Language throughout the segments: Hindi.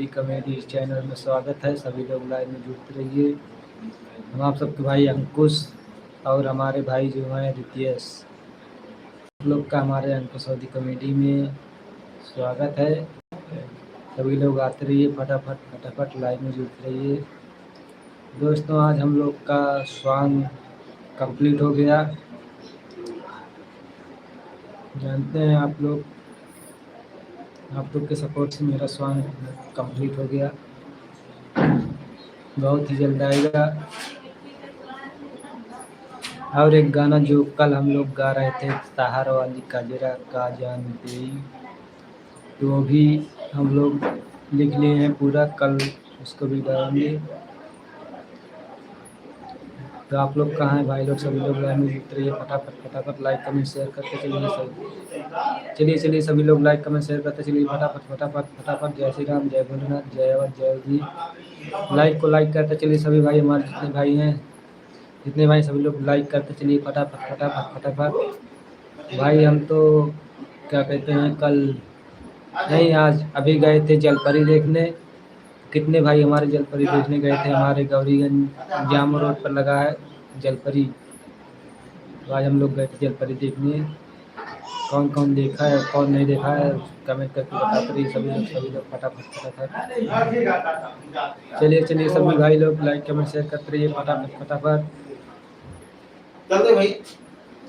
कॉमेडी चैनल में स्वागत है। सभी लोग लाइव में जुड़ते रहिए। हम आप सबके भाई अंकुश और हमारे भाई जो हैं रितेश, आप लोग का हमारे अंकुश अवधी कॉमेडी में स्वागत है। सभी लोग आते रहिए, फटाफट लाइव में जुड़ते रहिए। दोस्तों, आज हम लोग का सॉन्ग कंप्लीट हो गया। जानते हैं आप लोग के सपोर्ट से मेरा सॉन्ग कंप्लीट हो गया। बहुत ही जल्द आएगा। और एक गाना जो कल हम लोग गा रहे थे, सहारा वाली काजरा का जानते, तो वो भी हम लोग लिख लिए हैं पूरा, कल उसको भी गाएंगे। तो आप लोग कहाँ हैं भाई लोग? सभी लोग लाइव में जुड़ते रहिए, फटाफट लाइक कमेंट शेयर करते चलिए। चलिए सभी लोग लाइक कमेंट शेयर करते चलिए, फटाफट। जय श्री राम, जय भोलेनाथ, जय अवध, जय जी। लाइक को लाइक करते चलिए सभी भाई, हमारे जितने भाई हैं, जितने भाई सभी लोग लाइक करते चलिए, फटाफट। भाई हम तो क्या कहते हैं, कल नहीं आज अभी गए थे जलपरी देखने। कितने भाई हमारे जलपरी देखने गए थे। हमारे गौरीगंज जामो रोड पर लगा है जलपरी। तो आज हम लोग गए थे जलपरी देखने। कौन कौन देखा है, कौन नहीं देखा है, कमेंट करके बताते रहिए सभी लोग फटाफट। चलिए सभी भाई लोग लाइक कमेंट शेयर करते रहिए, फटाफट। चलते भाई,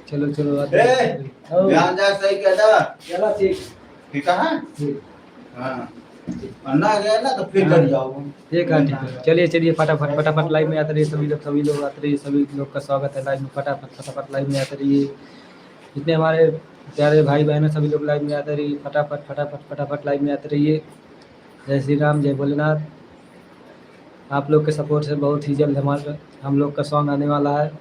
चलो ध्यान जा, सही कहता। चलो ठीक है। हाँ अन्ना गया ना तो फिर कर जाओ। एक ठीक है। चलिए फटाफट लाइव में आते रहिए सभी लोग आते रहिए। सभी लोग का स्वागत है लाइव में। फटाफट लाइव में आते रहिए। जितने हमारे प्यारे भाई बहन हैं सभी लोग लाइव में आते रहिए, फटाफट लाइव में आते रहिए। जय श्री राम, जय भोलेनाथ। आप लोग के सपोर्ट से बहुत ही जल्द हम लोग का सॉन्ग आने वाला है।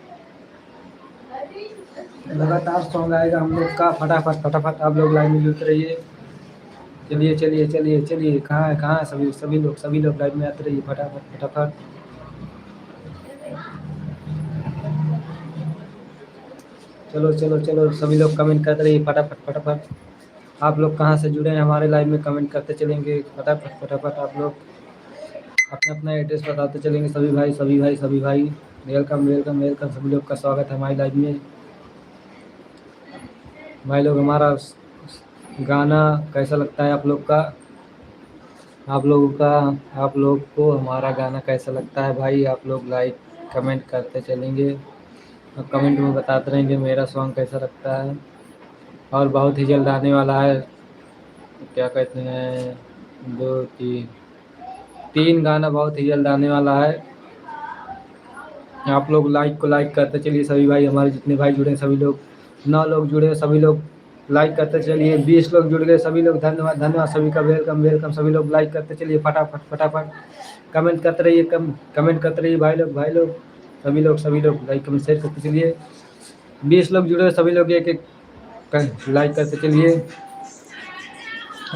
लगातार सॉन्ग आएगा हम लोग का। फटाफट आप लोग लाइव में जुड़ते रहिए। चलिए कहाँ है सभी लोग लाइव में आते रहिए, फटाफट। चलो सभी लोग कमेंट करते रहिए, फटाफट। आप लोग कहाँ से जुड़े हैं हमारे लाइव में, कमेंट करते चलेंगे, फटाफट। आप लोग अपना एड्रेस बताते चलेंगे। सभी भाई वेलकम। सभी लोग का स्वागत है हमारी लाइव में। भाई लोग, हमारा गाना कैसा लगता है आप लोग का? आप लोग को हमारा गाना कैसा लगता है भाई? आप लोग लाइक कमेंट करते चलेंगे और कमेंट में बताते रहेंगे मेरा सॉन्ग कैसा लगता है। और बहुत ही जल्द आने वाला है, क्या कहते हैं, 3 गाना बहुत ही जल्द आने वाला है। आप लोग लाइक को लाइक करते चलिए सभी भाई, हमारे जितने भाई जुड़े हैं सभी लोग, 9 लोग जुड़े, सभी लोग लाइक करते चलिए। 20 लोग जुड़ गए, सभी लोग धन्यवाद सभी का, वेलकम। सभी लोग लाइक करते चलिए, फटाफट कमेंट करते रहिए, कमेंट करते रहिए भाई लोग सभी लोग लाइक कमेंट शेयर करते चलिए। 20 लोग जुड़े, सभी लोग एक लाइक करते चलिए।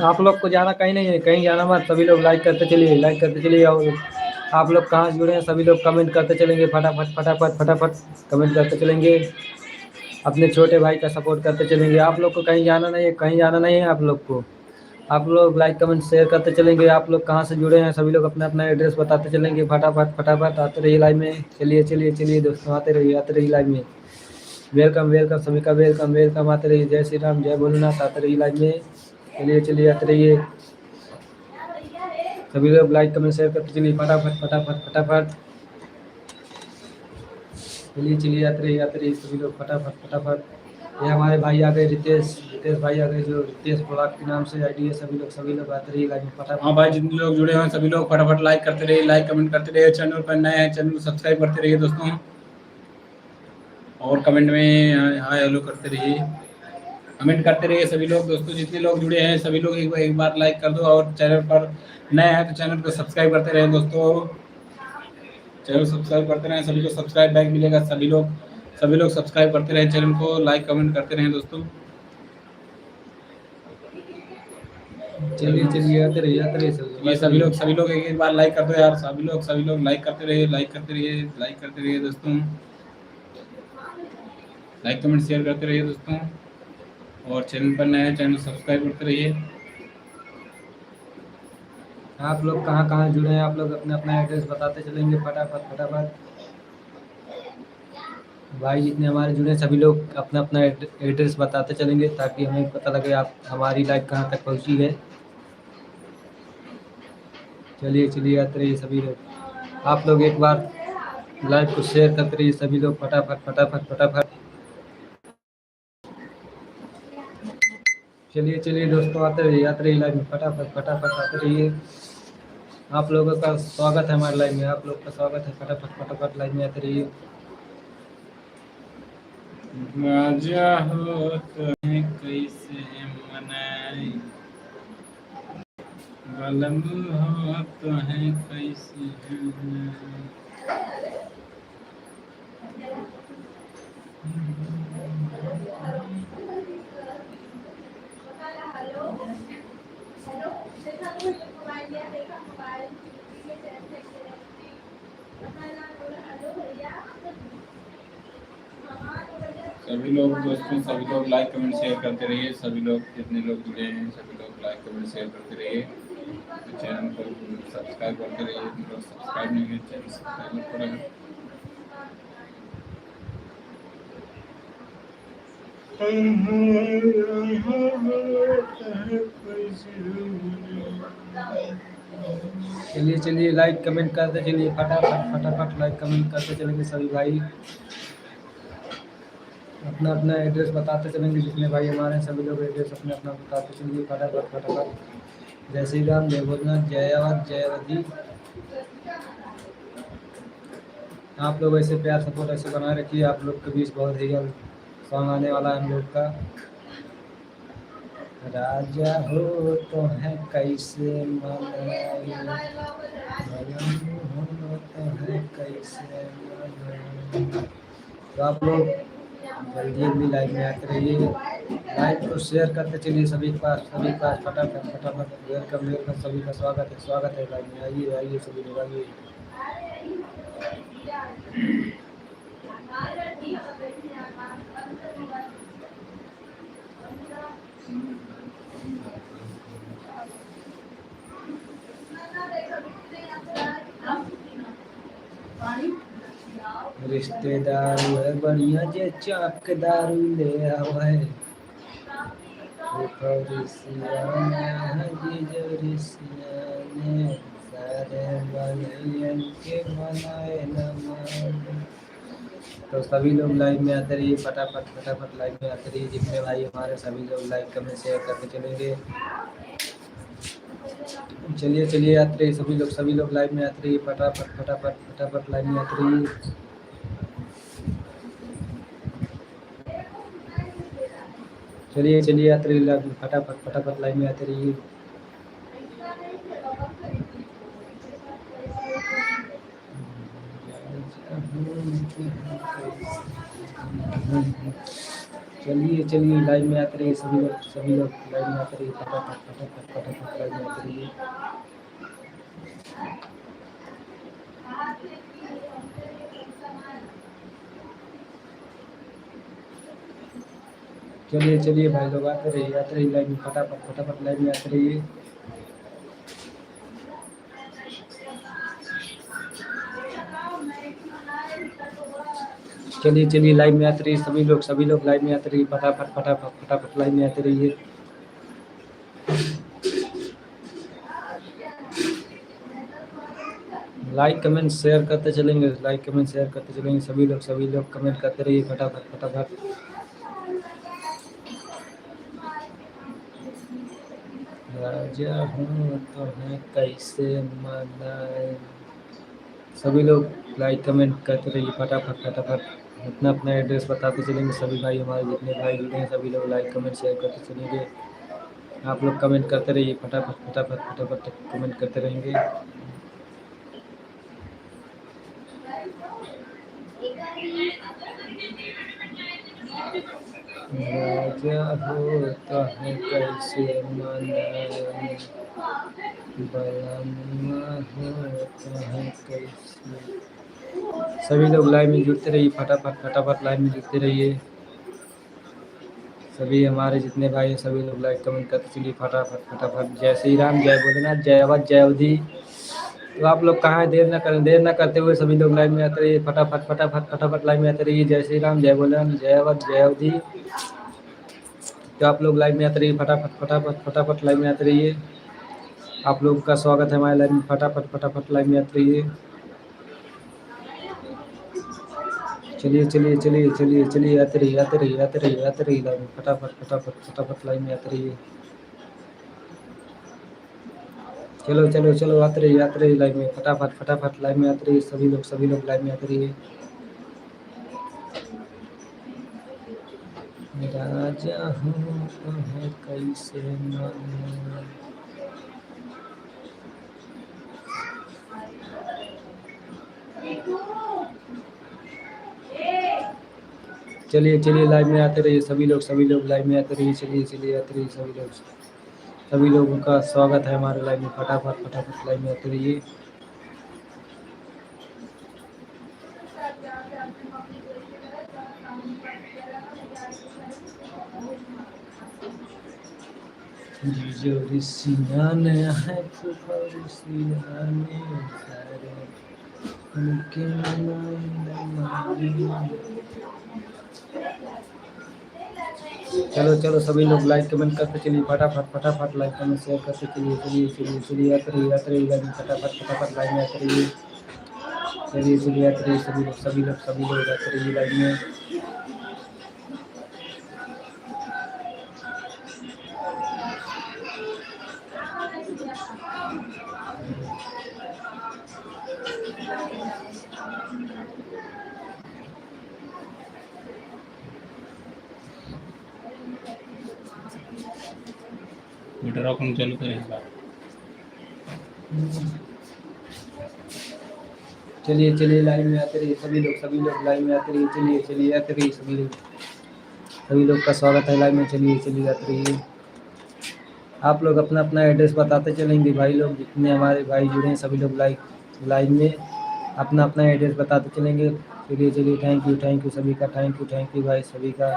आप लोग को जाना कहीं नहीं है, कहीं जाना मत, सभी लोग लाइक करते चलिए। और आप लोग कहाँ जुड़े हैं सभी लोग कमेंट करते चलेंगे, फटाफट कमेंट करते चलेंगे। अपने छोटे भाई का सपोर्ट करते चलेंगे। आप लोग को कहीं जाना नहीं है। आप लोग लाइक कमेंट शेयर करते चलेंगे। आप लोग कहाँ से जुड़े हैं सभी लोग अपना एड्रेस बताते चलेंगे, फटाफट आते रहिए लाइव में। चलिए दोस्तों, आते रहिए लाइव में। वेलकम सभी का, वेलकम। आते रहिए, जय श्री राम, जय भोलेनाथ। आते रहिए लाइव में। चलिए आते रहिए सभी लोग, लाइक कमेंट शेयर करते चलिए, फटाफट। चलिए आते रहिए सभी लोग, फटाफट। ये हमारे भाई आ गए, रितेश भाई आ गए, जो रितेश ब्लॉग के नाम से आईडी है। सभी लोग आते रहिए लाइव में, फटाफट। हाँ भाई, जितने लोग जुड़े हैं सभी लोग फटाफट लाइक करते रहिए, लाइक कमेंट करते रहिए। चैनल पर नए हैं, चैनल को सब्सक्राइब करते रहिए दोस्तों, और कमेंट में हाय हेलो करते रहिए, कमेंट करते रहिए सभी लोग दोस्तों। जितने लोग जुड़े हैं सभी लोग एक बार लाइक कर दो, और चैनल पर नए हैं तो चैनल को सब्सक्राइब करते रहे दोस्तों। चैनल सब्सक्राइब करते रहे, सभी को सब्सक्राइब बैक मिलेगा। सभी लोग सब्सक्राइब करते रहे, चैनल को लाइक कमेंट करते रहे दोस्तों। चलिए आते रहिए ये सभी लोग एक बार लाइक कर दो यार। सभी लोग लाइक करते रहिए दोस्तों। लाइक कमेंट शेयर करते रहिए दोस्तों, और चैनल पर नए हैं चैनल सब्सक्राइब करते रहिए। आप लोग कहाँ कहाँ जुड़े हैं, आप लोग अपना अपना एड्रेस बताते चलेंगे फटाफट फटाफट। भाई जितने हमारे जुड़े हैं सभी लोग अपना अपना एड्रेस बताते चलेंगे ताकि हमें पता लगे आप हमारी लाइव कहाँ तक पहुँची है। चलिए चलिए आते रहिए सभी लोग, आप लोग एक बार लाइव को शेयर करते रहिए सभी लोग फटाफट फटाफट फटाफट। चलिए चलिए दोस्तों आते रहिए लाइव में फटाफट फटाफट आते रहिए। आप लोगों का स्वागत है हमारे लाइव में, आप लोग का स्वागत है, फटाफट फटाफट लाइव में आते रहिए। राजा हो तो है कैसे मनाई, बलम हो तो है कैसे मनाई। सभी लोग दोस्तों, सभी लोग लाइक कमेंट शेयर करते रहिए। सभी लोग जितने लोग जुड़े हैं सभी लोग लाइक कमेंट शेयर करते रहिए। चैनल को सब्सक्राइब करते रहिए। लोग सब्सक्राइब नहीं किए चैनल सब्सक्राइब करें। चलिए चलिए लाइक कमेंट करते चलिए फटाफट फटाफट लाइक कमेंट करते चलेंगे सभी भाई, अपना अपना एड्रेस बताते चलेंगे। जितने भाई हमारे हैं सभी लोग एड्रेस अपना अपना बताते चलिए फटाफट फटाफट। जय श्री राम, जय भोजनाथ, जय अवधि। आप लोग ऐसे प्यार सपोर्ट ऐसे बनाए रखिए। आप लोग के बीच बहुत ही जल्द सॉन्ग आने वाला है हम लोग का। राजा हो तो है कैसे मनाई, हो तो है कैसे मनाई। तो आप लोग जल्दी जल्दी लाइव में आते रहिए, लाइव को शेयर करते चलिए सभी के पास फटाफट फटाफट। वेलकम वेलकम, सभी का स्वागत है लाइव में। आइए आइए सभी लोग आइए। रिश्तेदार है बढ़िया जे चाक दारू ले आवे, सारे बलियन के मनाए नमन। तो सभी लोग लाइव में आते रहिए फटाफट फटाफट लाइव में आते रहिए। जितने भाई हमारे सभी लोग लाइक कमेंट शेयर करके चलेंगे। चलिए चलिए आते रहिए सभी लोग लाइव में आते रहिए फटाफट फटाफट फटाफट लाइव में आते रहिए। चलिए चलिए आते रहिए फटाफट फटाफट लाइव में आते रहिए। चलिए चलिए लाइव में आते रहिए सभी लोग लाइव में आते रहिए फटाफट फटाफट फटाफट लाइव में आते रहिए। चलिए चलिए भाई लोग आते रहिए लाइव में फटाफट फटाफट लाइव में आते रहिए। चलिए चलिए लाइव में आते रहिए सभी लोग लाइव में आते रहिए फटाफट फटाफट फटाफट लाइव में आते रहिए। लाइक कमेंट शेयर करते चलेंगे सभी लोग कमेंट करते रहिए फटाफट फटाफट। राजा हूँ तो है कैसे मनाए। सभी लोग लाइक कमेंट करते रहिए फटाफट फटाफट, अपना अपना एड्रेस बताते चलेंगे सभी भाई हमारे जितने भाई जुड़े हैं सभी लोग लाइक कमेंट शेयर करते चलेंगे। आप लोग कमेंट करते रहिए फटाफट फटाफट फटाफट कमेंट करते रहेंगे। राजा हो तो है कैसे मनाए, बलमा हो तो है कैसे। सभी लोग लाइव में जुड़ते रहिए फटाफट फटाफट लाइव में जुड़ते रहिए। सभी हमारे जितने भाई हैं सभी लोग लाइक कमेंट करते चलिए फटाफट फटाफट। जय श्री राम, जय भोलेनाथ, जय अवध, जय अवधि। तो आप लोग कहाँ हैं, देर ना करें, देर ना करते हुए सभी लोग लाइन में आते रहिए फटाफट फटाफट फटाफट लाइन में आते रहिए। जय श्री राम, जय भोलेनाथ, जय अवध, जय अवधि। तो आप लोग लाइन में आते रहिए फटाफट फटाफट फटाफट लाइन में आते रहिए। आप लोगों का स्वागत है हमारे लाइन में, फटाफट फटाफट लाइन में आते रहिए। चलिए चलिए चलिए चलिए चलिए आते रहिए आते रहिए आते रहिए आते रहिए लाइन में फटाफट फटाफट फटाफट लाइन में आते रहिए। चलो चलो चलो आते रहिए लाइन में फटाफट फटाफट लाइन में आते रहिए सभी लोग लाइन में आते रहिए। राजा हूँ तुम्हें कैसे मानूं। चलिए चलिए लाइन में आते रहिए सभी लोग लाइन में आते रहिए। चलिए चलिए आते रहिए सभी लोगों का स्वागत है हमारे लाइन में, फटाफट फटाफट लाइन में आते रहिए। जो ऋषियाने है ऋषियाने सारे उनके चलो चलो सभी लोग लाइक कमेंट करते चलिए फटाफट फटाफट लाइक कमेंट शेयर करते चलिए। चलिए चलिए चलिए आते रहिए लाइन में फटाफट फटाफट लाइन में आते रहिए। चलिए चलिए आते रहिए सभी लोग आते रहिए लाइन में। मीटर ऑफ हम चालू करें इस बार। चलिए चलिए लाइन में आते रहिए सभी लोग लाइन में आते रहिए। चलिए चलिए आते रहिए सभी लोग का स्वागत है लाइन में। चलिए चलिए आते रहिए। आप लोग अपना अपना एड्रेस बताते चलेंगे भाई लोग, जितने हमारे भाई जुड़े हैं सभी लोग लाइन में अपना अपना एड्रेस बताते चलेंगे। चलिए चलिए थैंक यू सभी का, थैंक यू भाई सभी का।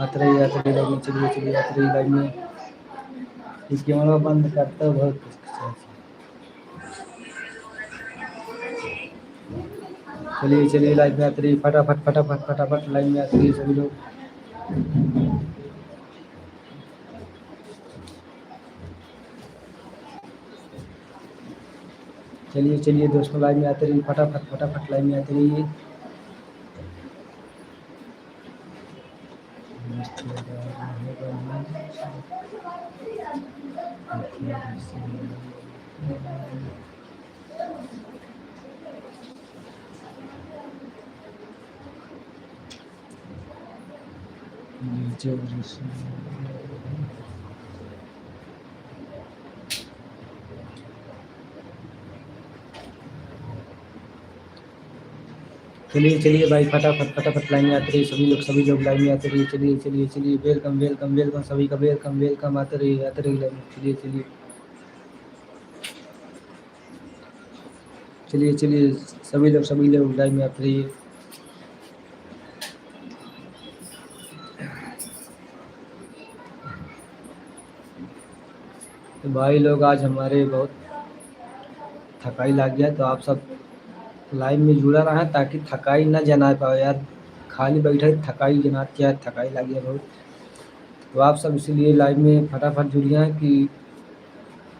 आते रहिए लाइन में। चलिए चलिए आते रहिए लाइन में। ये कैमरा बंद करता है बहुत चलिए चलिए लाइन में आते रहिए फटाफट फटाफट फटाफट लाइन में आते रहिए सभी लोग। चलिए चलिए दोस्तों लाइन में आते रहिए फटाफट फटाफट लाइन में आते रहिए। चलिए चलिए भाई फटाफट फटाफट लाइन में आते रहिए सभी लोग लाइन में आते रहिए। चलिए चलिए चलिए वेलकम वेलकम वेलकम सभी का वेलकम वेलकम। आते रहिए लाइन में। चलिए चलिए चलिए चलिए सभी लोग लाइन में आते रहिए। तो भाई लोग आज हमारे बहुत थकाई लग गया, तो आप सब लाइन में जुड़ा रहा है ताकि थकाई ना जना पाए यार। खाली बैठे थकाई जनाती है, थकाई लग गया बहुत। तो आप सब इसीलिए लाइन में फटाफट जुड़िए हैं कि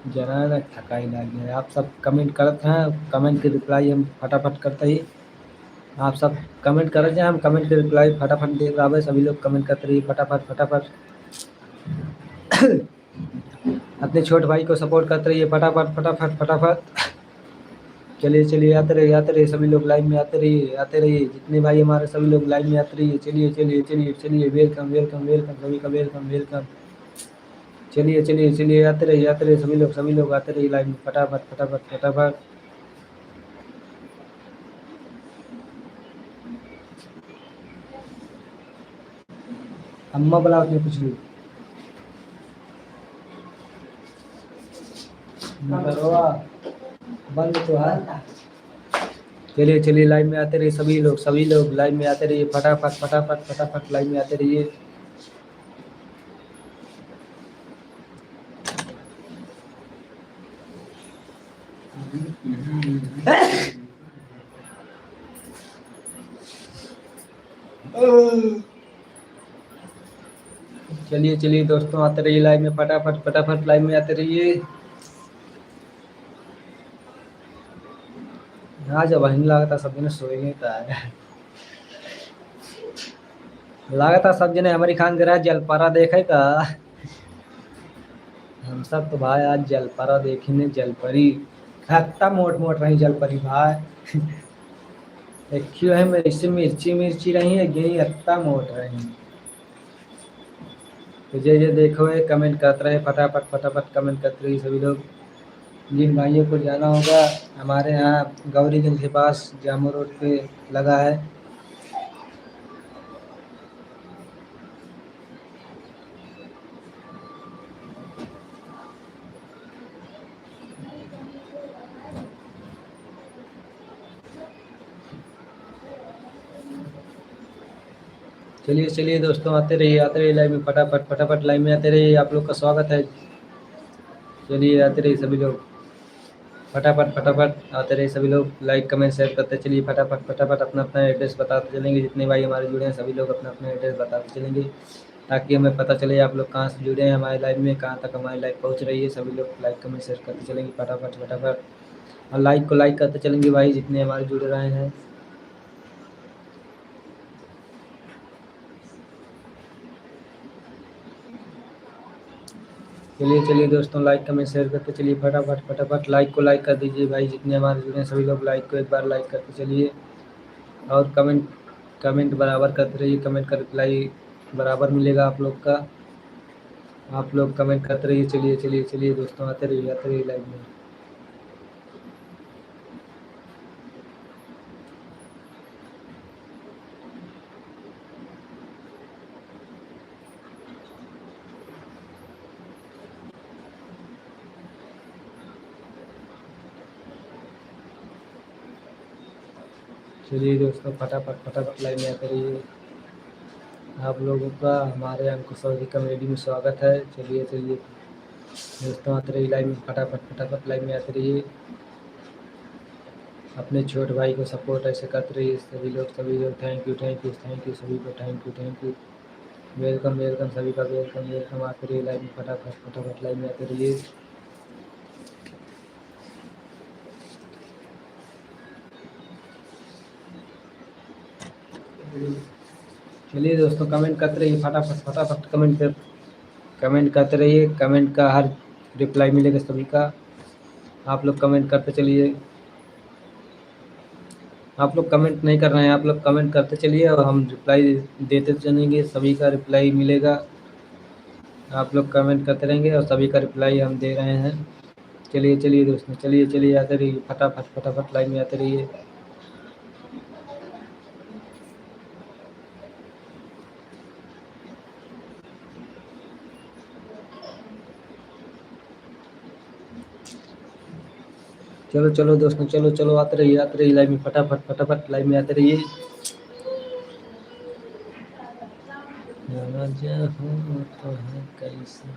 जना ना थकाई लग गया है। आप सब कमेंट करते हैं, कमेंट के रिप्लाई हम फटाफट करते ही। आप सब कमेंट कर रहे हैं, हम कमेंट के रिप्लाई फटाफट दे रहा है। सभी लोग कमेंट करते रहिए फटाफट फटाफट। अपने छोटे भाई को सपोर्ट करते रहिए फटाफट फटाफट फटाफट। चलिए चलिए आते रहिए सभी लोग लाइन में आते रहिए जितने भाई हमारे सभी लोग लाइन में आते रहिए। चलिए चलिए चलिए चलिए वेलकम वेलकम वेलकम सभी का वेलकम वेलकम। चलिए चलिए चलिए आते रहिए सभी लोग आते रहिए लाइन में फटाफट फटाफट फटाफट। अम्मा बुलाओ उसने कुछ भी बंद तो है। चलिए चलिए लाइन में आते रहिए सभी लोग लाइन में आते रहिए फटाफट फटाफट फटाफट लाइन में आते रहिए। चलिए चलिए दोस्तों, आते रहिए लाइव में, फटाफट फटाफट लाइव में आते रहिए। आज वही लगा था सब जने सोएंगे लगा था सब जने हमारी खान जरा जलपारा देखे का। हम सब तो भाई आज जलपारा देखने, जलपरी खत्ता मोट मोट रही जलपरी भाई। देखियो है मेरी से मिर्ची मिर्ची रही है, गई अत्ता मोट रही। तो जे देखो है कमेंट करते रहे, फटाफट फटाफट कमेंट करते रहिए सभी लोग। जिन भाइयों को जाना होगा, हमारे यहाँ गौरीगंज के पास जामू रोड पे लगा है। चलिए चलिए दोस्तों, आते रहिए लाइव में, फटाफट फटाफट लाइव में आते रहिए, आप लोग का स्वागत है। चलिए आते रहिए सभी लोग, फटाफट फटाफट आते रहिए सभी लोग, लाइक कमेंट शेयर करते चलिए, फटाफट फटाफट अपना अपना एड्रेस बताते चलेंगे। जितने भाई हमारे जुड़े हैं सभी लोग अपना अपना एड्रेस बताते चलेंगे, ताकि हमें पता चले आप लोग कहाँ से जुड़े हैं हमारे लाइव में, कहाँ तक हमारी लाइव पहुँच रही है। सभी लोग लाइक कमेंट शेयर करते चलेंगे फटाफट फटाफट, और लाइक को लाइक करते चलेंगे भाई जितने हमारे जुड़ रहे हैं। चलिए चलिए दोस्तों, लाइक कमेंट शेयर करते चलिए, फटाफट फटाफट लाइक को लाइक कर दीजिए भाई, जितने हमारे जुड़े हैं सभी लोग लाइक को एक बार लाइक करते चलिए, और कमेंट कमेंट बराबर करते रहिए, कमेंट का रिप्लाई बराबर मिलेगा आप लोग का। आप लोग कमेंट करते रहिए। चलिए चलिए चलिए दोस्तों, आते रहिए लाइव में। चलिए दोस्तों, फटाफट फटाफट लाइव में आते रहिए। आप लोगों का हमारे अंकुश सऊदी कमेडी में स्वागत है। चलिए चलिए दोस्तों, आते रहिए लाइव में, फटाफट फटाफट लाइव में आते रहिए। अपने छोटे भाई को सपोर्ट ऐसे करते रहिए सभी लोग thank you thank you thank you सभी को, थैंक यू वेलकम वेलकम सभी का, वेलकम वेलकम। आते रहिए लाइव में, फटाफट फटाफट लाइव में आते रहिए। चलिए दोस्तों, कमेंट करते रहिए, फटाफट फटाफट कमेंट करते रहिए, कमेंट का हर रिप्लाई मिलेगा सभी का। आप लोग कमेंट करते चलिए, आप लोग कमेंट नहीं कर रहे हैं, आप लोग कमेंट करते चलिए और हम रिप्लाई देते चलेंगे, सभी का रिप्लाई मिलेगा। आप लोग कमेंट करते रहेंगे और सभी का रिप्लाई हम दे रहे हैं। चलिए चलिए दोस्तों, चलिए चलिए आते रहिए, फटाफट फटाफट लाइन में आते रहिए। चलो चलो दोस्तों, चलो चलो आते रहिए लाइव में, फटाफट फटाफट लाइव में आते रहिए। तो है कैसे,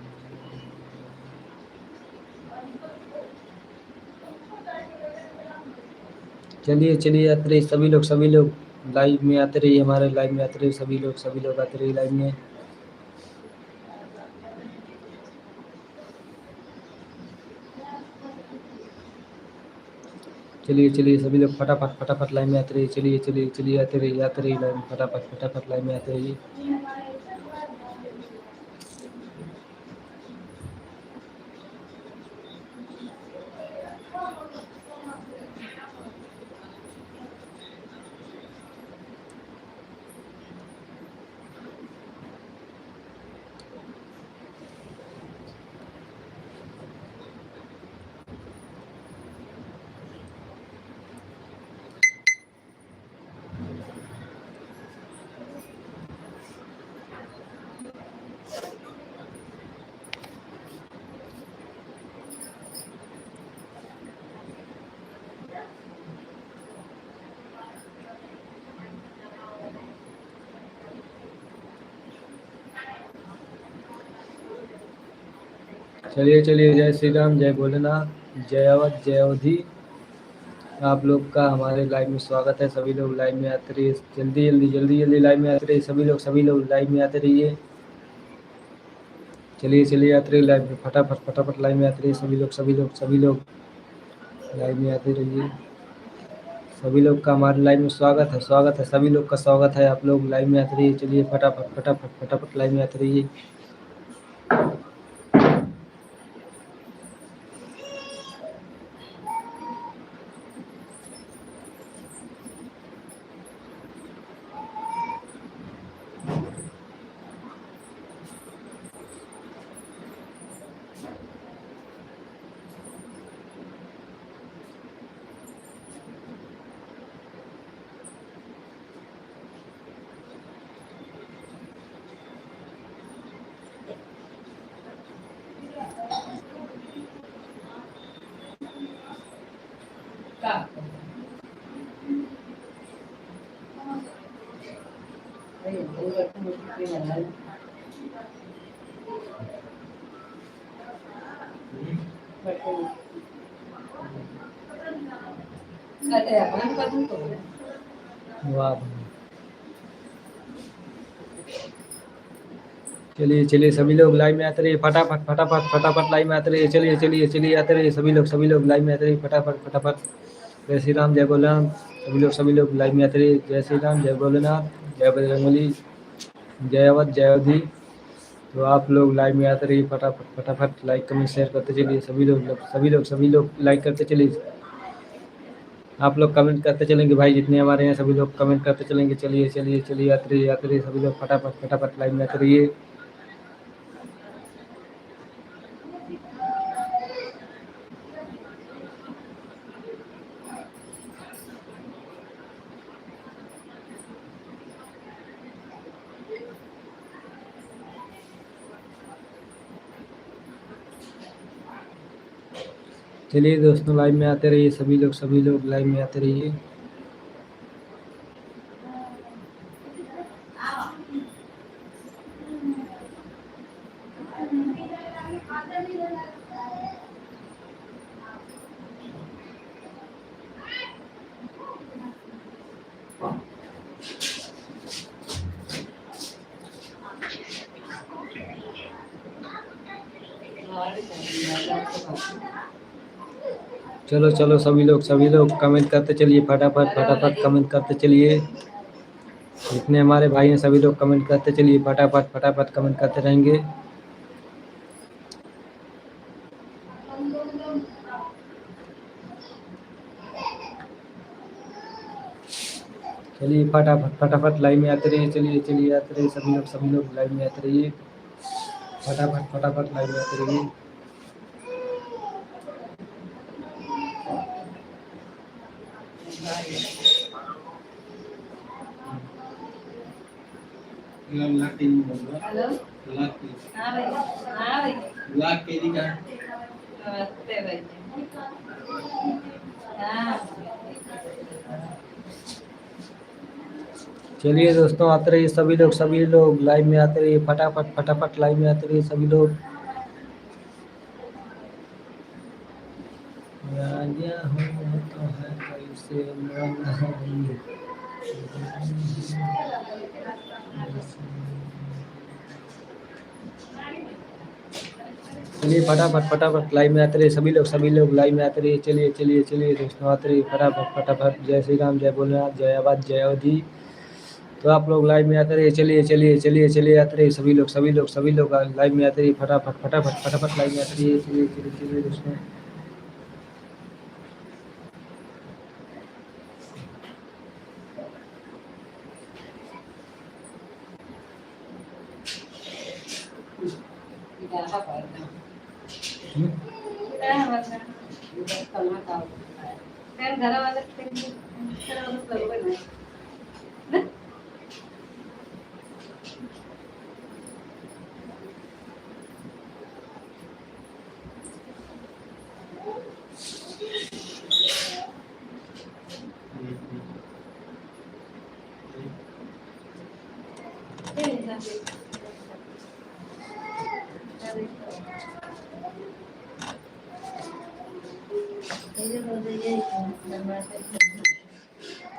चलिए चलिए आते रहिए सभी लोग लाइव में आते रहिए, हमारे लाइव में आते रहिए सभी लोग आते रहिए लाइव में। चलिए चलिए सभी लोग फटाफट फटाफट लाइन में आते रहिए। चलिए चलिए चलिए आते रहिए लाइन में, फटाफट फटाफट लाइन में आते रहिए। चलिए चलिए, जय श्री राम, जय भोलेनाथ, जय अवध, जय अवधि। आप लोग का हमारे लाइव में स्वागत है। सभी लोग लाइव में आते रहिए, जल्दी जल्दी जल्दी जल्दी लाइव में आते रहिए। सभी लोग लाइव में आते रहिए। चलिए चलिए आते रहिए लाइव में, फटाफट फटाफट लाइव में आते रहिए। सभी लोग लाइव में आते रहिए। सभी लोग का हमारे लाइव में स्वागत है। सभी लोग का स्वागत है। आप लोग लाइव में आते रहिए। चलिए फटाफट फटाफट फटाफट लाइव में आते रहिए। वाह, चलिए चलिए सभी लोग लाइव में आते रहिए। फटाफट फटाफट फटाफट लाइव में आते रहिए। चलिए चलिए चलिए आते रहिए। सभी लोग लाइव में आते रहिए। फटाफट फटाफट। जय श्री राम, जय भोलेनाथ। सभी लोग लाइव में आते रहिए। जय श्री राम, जय भोलेनाथ, जय बजरंगबली, जय अवध, जय अवधि। तो आप लोग लाइव में आते रहिए। फटाफट फटाफट लाइक कमेंट शेयर करते चलिए। सभी लोग लाइक करते चलिए। आप लोग कमेंट करते चलेंगे भाई, जितने हमारे हैं सभी लोग कमेंट करते चलेंगे। चलिए चलिए चलिए आते रहिए। सभी लोग फटाफट फटाफट लाइव में आते रहिए। चलिए दोस्तों लाइव में आते रहिए। सभी लोग लाइव में आते रहिए। चलो चलो सभी लोग कमेंट करते चलिए। फटाफट फटाफट कमेंट करते चलिए। जितने हमारे भाई हैं सभी लोग कमेंट करते चलिए। फटाफट फटाफट कमेंट करते रहेंगे। चलिए फटाफट फटाफट लाइव में आते रहिए। चलिए चलिए आते रहिए। सभी लोग लाइव में आते रहिए। फटाफट फटाफट लाइव में आते रहिए। चलिए दोस्तों आते रहिए। सभी लोग लाइव में आते रहिए। फटाफट फटाफट लाइव में आते रहिए सभी लोग। राजा हूँ तो है कैसे मन। चलिए फटाफट फटाफट लाइव में आते रहिए। सभी लोग लाइव में आते रहिए। चलिए चलिए चलिए दोस्तों आते रहिए। फटाफट फटाफट। जय श्री राम, जय भोलेनाथ, जय अवध, जय अवधि। तो आप लोग लाइव में आते रहिए। चलिए चलिए चलिए चलिए आते रहिए। सभी लोग लाइव में आते रहिए। फटाफट फटाफट फटाफट लाइव में आते रहिए। चलिए चलिए चलिए दोस्तों।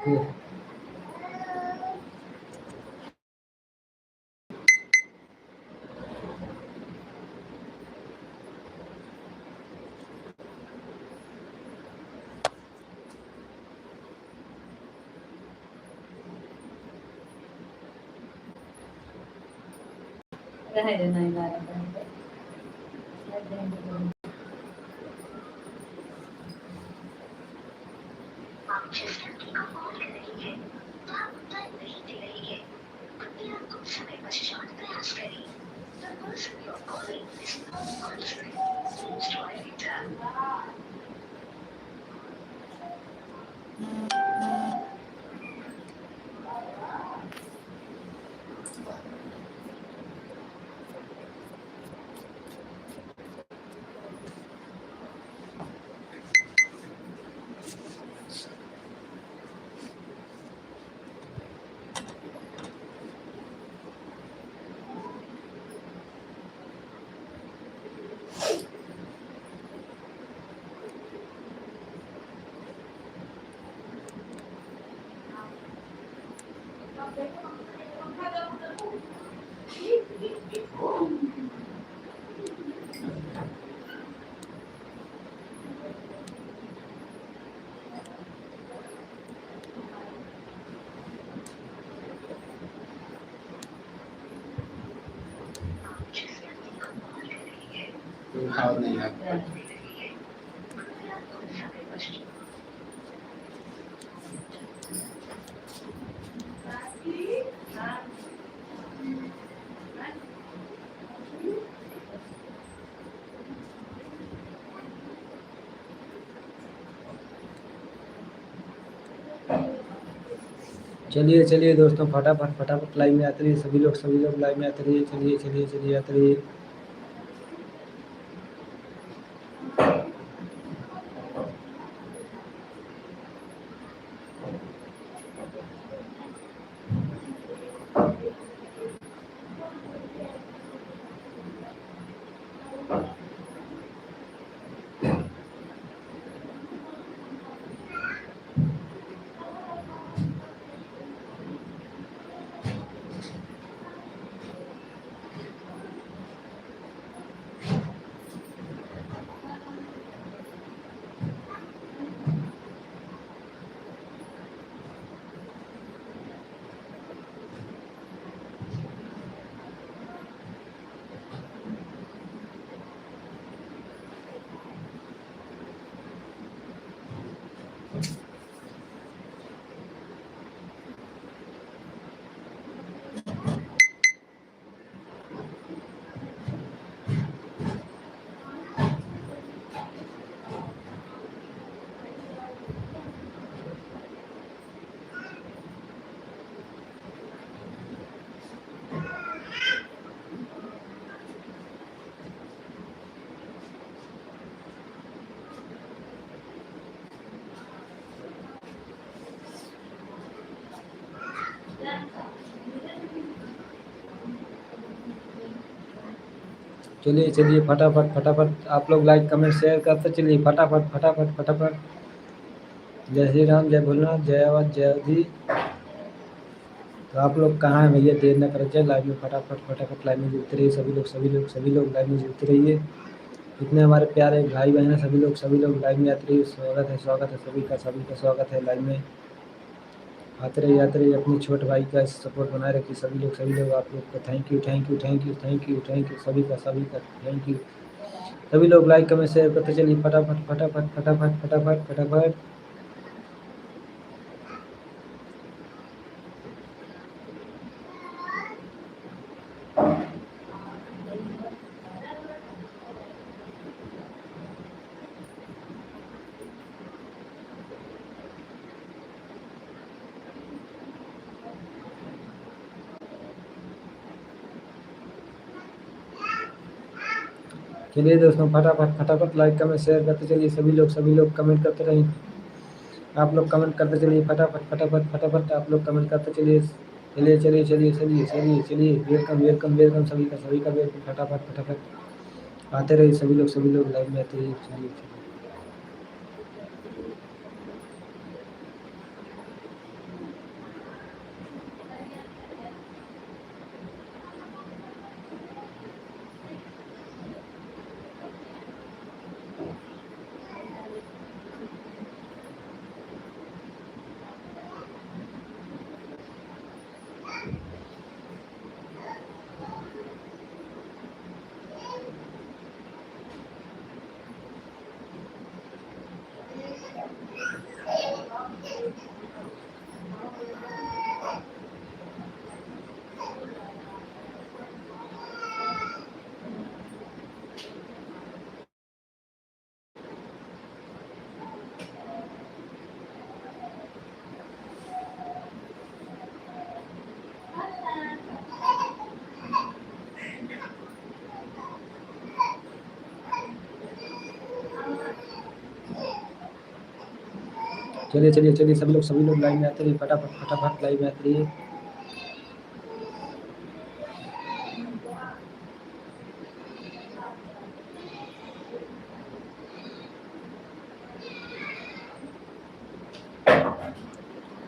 फिर कोई भाव नहीं है। चलिए चलिए दोस्तों, फटाफट फटाफट लाइव में आते रहिए सभी लोग लाइव में आते रहिए। चलिए चलिए चलिए आते रहिए। चलिए चलिए फटाफट फटाफट आप लोग लाइक कमेंट शेयर करते चलिए फटाफट फटाफट फटाफट। जय श्री राम, जय भोलेनाथ, जय अवध, जय अवधि। तो आप लोग कहाँ हैं भैया, देर न करें, जय लाइव में फटाफट फटाफट लाइव में जुड़ते रहिए सभी लोग लाइव में जुड़ते रहिए। इतने हमारे प्यारे भाई बहन हैं, सभी लोग लाइव में आते रहिए। स्वागत है सभी का स्वागत है लाइव में। आते रहिए अपने छोटे भाई का सपोर्ट बनाए रखिए सभी लोग आप लोग को thank you thank you thank you thank you thank you सभी का थैंक यू। सभी लोग लाइक कमेंट शेयर करते चलिए फटाफट फटाफट फटाफट फटाफट फटाफट। चलिए दोस्तों फटाफट फटाफट लाइक कमेंट शेयर करते चलिए सभी लोग कमेंट करते रहिए। आप लोग कमेंट करते चलिए फटाफट फटाफट फटाफट आप लोग कमेंट करते चलिए। चलिए चलिए चलिए चलिए चलिए चलिए वेलकम वेलकम वेलकम सभी का वेलकम फटाफट फटाफट आते रहिए सभी लोग लाइव में आते रहिए। चलिए चलिए चलिए चलिए चलिए सभी लोग लाइन में आते रहिए, फटाफट फटाफट लाइन में आते रहिए।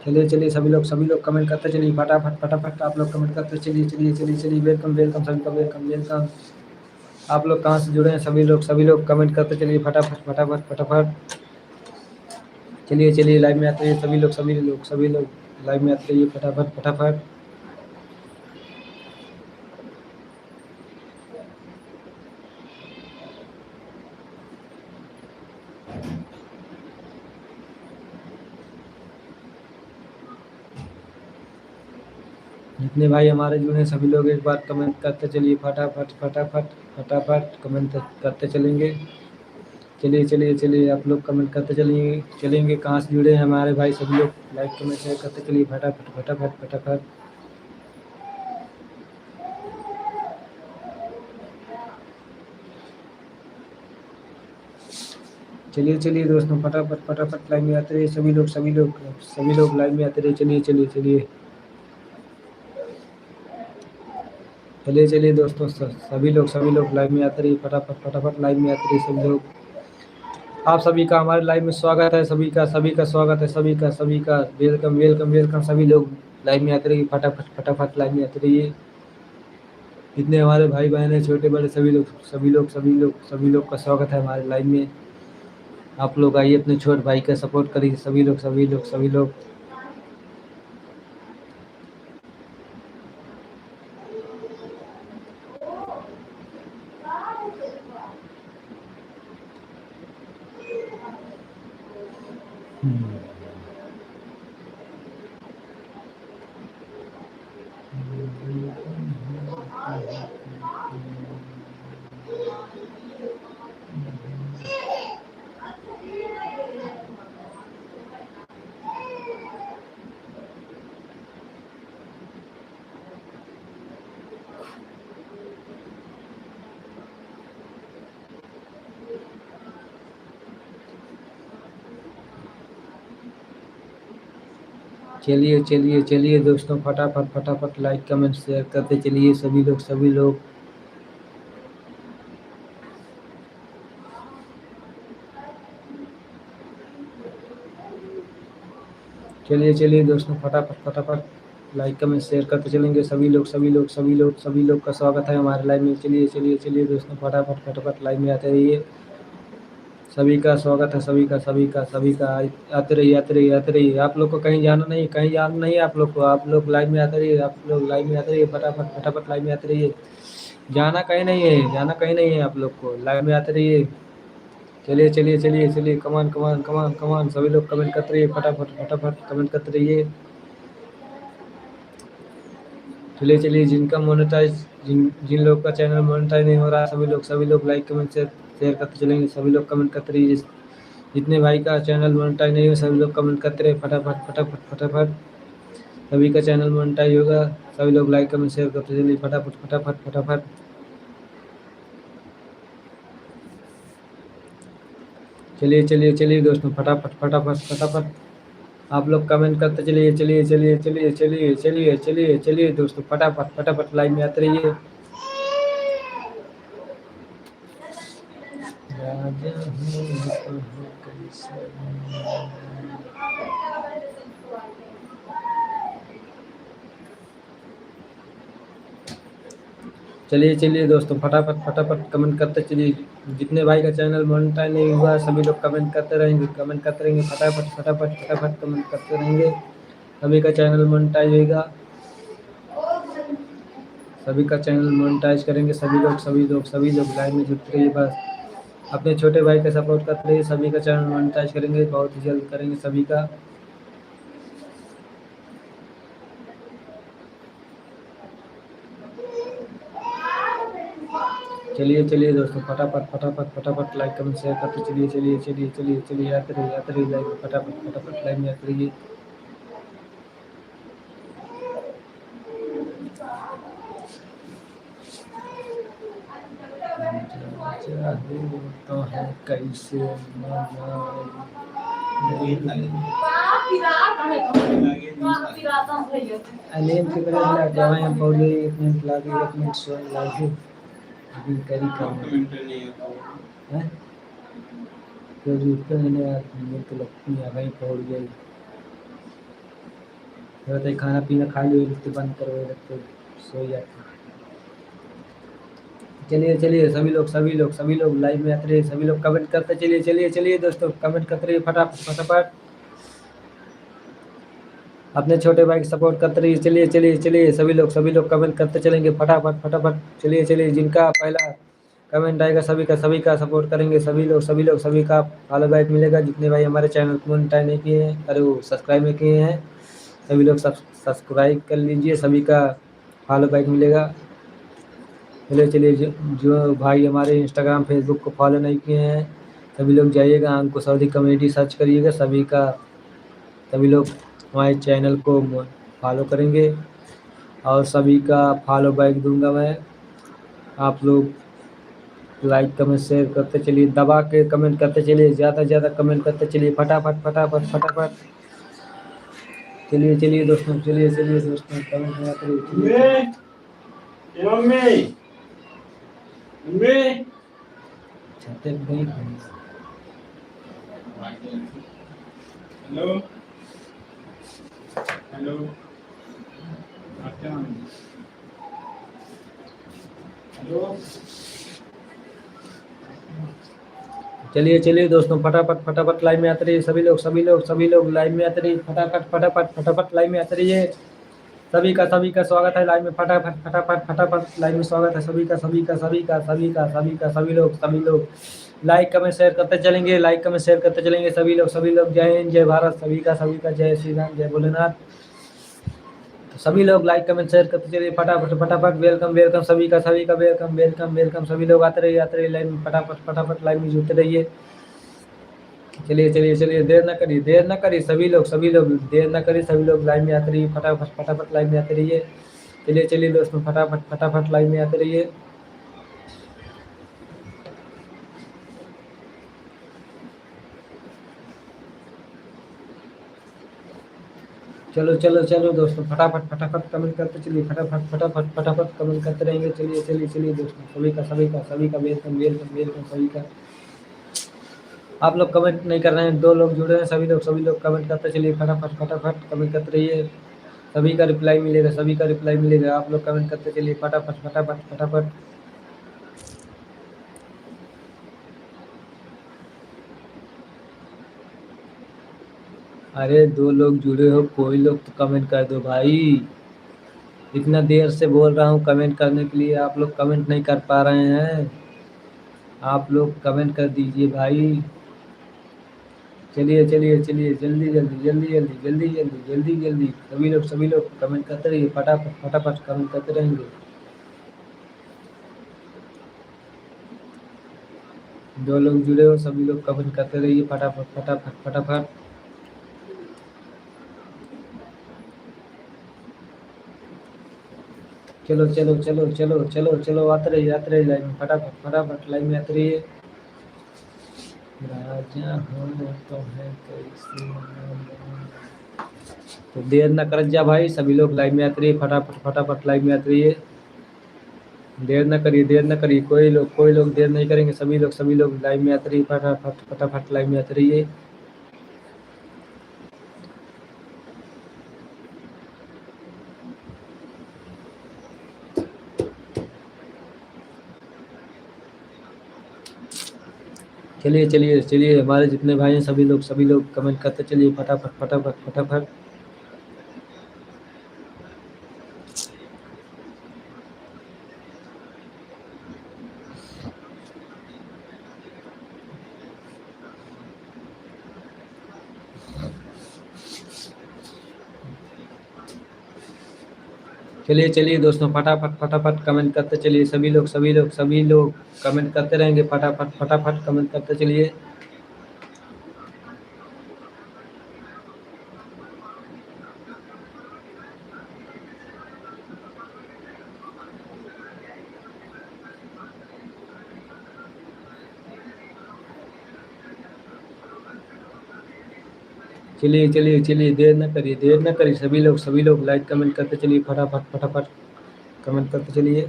चलिए चलिए सभी लोग कमेंट करते चलिए, फटाफट फटाफट आप लोग कमेंट करते चलिए चलिए चलिए चलिए। वेलकम वेलकम सभी का वेलकम वेलकम। आप लोग कहाँ से जुड़े हैं सभी लोग कमेंट करते चलिए, फटाफट फटाफट फटाफट। चलिए चलिए लाइव में आते रहिए सभी लोग लाइव में आते रहिए, फटाफट फटाफट। जितने भाई हमारे जुड़े हैं सभी लोग एक बार कमेंट करते चलिए, फटाफट फटाफट फटाफट कमेंट करते चलेंगे। चलिए चलिए चलिए आप लोग कमेंट करते चलिए चलेंगे। कहाँ से जुड़े हैं हमारे भाई सभी लोग लाइक कमेंट शेयर करते चलिए, फटाफट फटाफट फटाफट। चलिए चलिए दोस्तों फटाफट फटाफट लाइन में आते रहिए सभी लोग लाइन में आते रहिए। चलिए चलिए चलिए चलिए चलिए दोस्तों सभी लोग लाइव में आते रहिए, फटाफट फटाफट लाइव में आते रहिए सभी लोग। आप सभी का हमारे लाइव में स्वागत है, सभी का स्वागत है, सभी का वेलकम वेलकम वेलकम। सभी लोग लाइव में आते रहिए, फटाफट फटाफट लाइव में आते रहिए। जितने हमारे भाई बहन हैं छोटे बड़े सभी लोग का स्वागत है हमारे लाइव में। आप लोग आइए अपने छोटे भाई का सपोर्ट करिए, सभी लोग। चलिए चलिए चलिए दोस्तों फटाफट फटाफट लाइक कमेंट शेयर करते चलिए सभी लोग। चलिए चलिए दोस्तों फटाफट फटाफट लाइक कमेंट शेयर करते चलेंगे सभी लोग का स्वागत है हमारे लाइव में। चलिए चलिए चलिए दोस्तों फटाफट फटाफट लाइव में आते रहिए। सभी का स्वागत है सभी का आते रहिए। आप लोग को कहीं जाना नहीं आप लोग को। आप लोग लाइव में आते रहिए फटाफट फटाफट लाइव में आते रहिए। जाना कहीं नहीं है आप लोग को, लाइव में आते रहिए। चलिए चलिए चलिए चलिए कमान कमान कमान कमान सभी लोग कमेंट करते रहिए, फटाफट फटाफट कमेंट करते रहिए। चलिए चलिए जिन लोग का चैनल मोनेटाइज नहीं हो रहा है सभी लोग लाइक कमेंट शेयर करते चलेंगे, सभी लोग कमेंट करते रहिए। जितने भाई का चैनल मोनेटाइज नहीं हो सभी लोग कमेंट करते रहे, फटाफट फटाफट फटाफट। सभी का चैनल मोनेटाइज होगा, सभी लोग लाइक कमेंट शेयर करते चलिए, फटाफट फटाफट फटाफट। चलिए चलिए चलिए दोस्तों फटाफट फटाफट फटाफट आप लोग कमेंट करते चलिए दोस्तों फटाफट फटाफट लाइव में आते रहिए। चलिए चलिए दोस्तों फटाफट फटाफट कमेंट करते चलिए। जितने भाई का चैनल मोनेटाइज नहीं हुआ सभी लोग कमेंट करते रहेंगे फटाफट फटाफट फटाफट कमेंट करते रहेंगे। सभी का चैनल मोनेटाइज होगा, सभी का चैनल मोनेटाइज करेंगे सभी लोग लाइन में जुटते रहिए। बस अपने छोटे भाई का सपोर्ट करते रहिए, सभी का चैनल मोनेटाइज करेंगे, बहुत ही जल्द करेंगे सभी का। चलिए चलिए दोस्तों फटाफट फटाफट फटाफट लाइक कमेंट शेयर करते चलिए आते रहिए लाइक फटाफट फटाफट लाइक में आते रहिए। तो है कैसे नेम के करे ला जवां हम पौले एक मिनट लागे एक मिनट सो लागे अभी करी काम है तो जुटते नहीं यार मेरे तो लगती है भाई पौड़ गई तो खाना पीना खा लियो लगते बंद करो लगते सो जाते चलिए चलिए सभी लोग लाइव में आते रहिए सभी लोग कमेंट करते चलिए चलिए चलिए दोस्तों कमेंट करते रहिए फटाफट फटाफट अपने छोटे भाई की सपोर्ट करते रहिए चलिए चलिए चलिए सभी लोग कमेंट करते चलेंगे फटाफट फटाफट चलिए चलिए जिनका पहला कमेंट आएगा सभी का सपोर्ट करेंगे सभी का फॉलो बैक मिलेगा जितने भाई हमारे चैनल को मोनेटाइज नहीं किए हैं अरे वो सब्सक्राइब नहीं किए हैं सभी लोग सब्सक्राइब कर लीजिए सभी का फॉलो बैक मिलेगा चलिए चलिए जो भाई हमारे इंस्टाग्राम फेसबुक को फॉलो नहीं किए हैं सभी लोग जाइएगा अंकुश अवधी कॉमेडी सर्च करिएगा सभी लोग हमारे चैनल को फॉलो करेंगे और सभी का फॉलो बैक दूंगा मैं आप लोग लाइक कमेंट शेयर करते चलिए दबा के कमेंट करते चलिए ज़्यादा से ज़्यादा कमेंट करते चलिए फटाफट फटाफट फटाफट चलिए चलिए दोस्तों कमेंट में आते रहिए छाते पे गई हेलो हेलो हेलो चलिए चलिए दोस्तों फटाफट फटाफट लाइव में आते रहिए सभी लोग लाइव में आते रहिए फटाफट फटाफट फटाफट लाइव में आते रहिए सभी का स्वागत है लाइव में फटाफट फटाफट फटाफट लाइव में स्वागत है सभी लोग लाइक कमेंट शेयर करते चलेंगे सभी लोग जय हिंद जय भारत सभी का जय श्री राम जय भोलेनाथ तो सभी लोग लाइक कमेंट शेयर करते चलिए फटाफट फटाफट वेलकम वेलकम सभी का वेलकम सभी लोग आते रहिए लाइव में फटाफट फटाफट लाइव में जुड़ते रहिए चलिए चलिए चलिए देर ना करिए सभी लोग देर ना करिए सभी लोग लाइव में आते रहिए फटाफट फटाफट लाइव में आते रहिए चलिए चलिए दोस्तों फटाफट फटाफट लाइव में आते रहिए चलो चलो चलो दोस्तों फटाफट फटाफट कमेंट करते चलिए फटाफट फटाफट फटाफट कमेंट करते रहेंगे चलिए चलिए चलिए दोस्तों सभी का वेलकम वेलकम वेलकम सभी का आप लोग कमेंट नहीं कर रहे हैं दो लोग जुड़े हैं सभी लोग कमेंट करते चलिए फटाफट फटाफट कमेंट करते रहिए सभी का रिप्लाई मिलेगा आप लोग कमेंट करते चलिए फटाफट फटाफट फटाफट अरे दो लोग जुड़े हो कोई लोग तो कमेंट कर दो भाई इतना देर से बोल रहा हूँ कमेंट करने के लिए आप लोग कमेंट नहीं कर पा रहे हैं आप लोग कमेंट कर दीजिए भाई चलिए चलिए चलिए जल्दी सभी लोग कमेंट करते रहिए फटाफट फटाफट कमेंट करते रहेंगे जो लोग जुड़े हो सभी लोग कमेंट करते रहिए फटाफट फटाफट फटाफट चलो आते रहिए लाइव में फटाफट फटाफट लाइव में आते रहिए राजा हो तो है कैसे तो देर न कर जा भाई सभी लोग लाइव में आते रहिए फटाफट फटाफट लाइव में आते रहिए देर न करिए कोई लोग देर नहीं करेंगे सभी लोग लाइव में आते रहिए फटाफट फटाफट लाइव में आते रहिए चलिए हमारे जितने भाई हैं सभी लोग कमेंट करते चलिए फटाफट फटाफट फटाफट चलिए दोस्तों फटाफट फटाफट कमेंट करते चलिए सभी लोग कमेंट करते रहेंगे फटाफट फटाफट कमेंट करते चलिए चलिए चलिए चलिए, देर न करिए, सभी लोग लाइक कमेंट करते चलिए, फटाफट फटाफट कमेंट करते चलिए।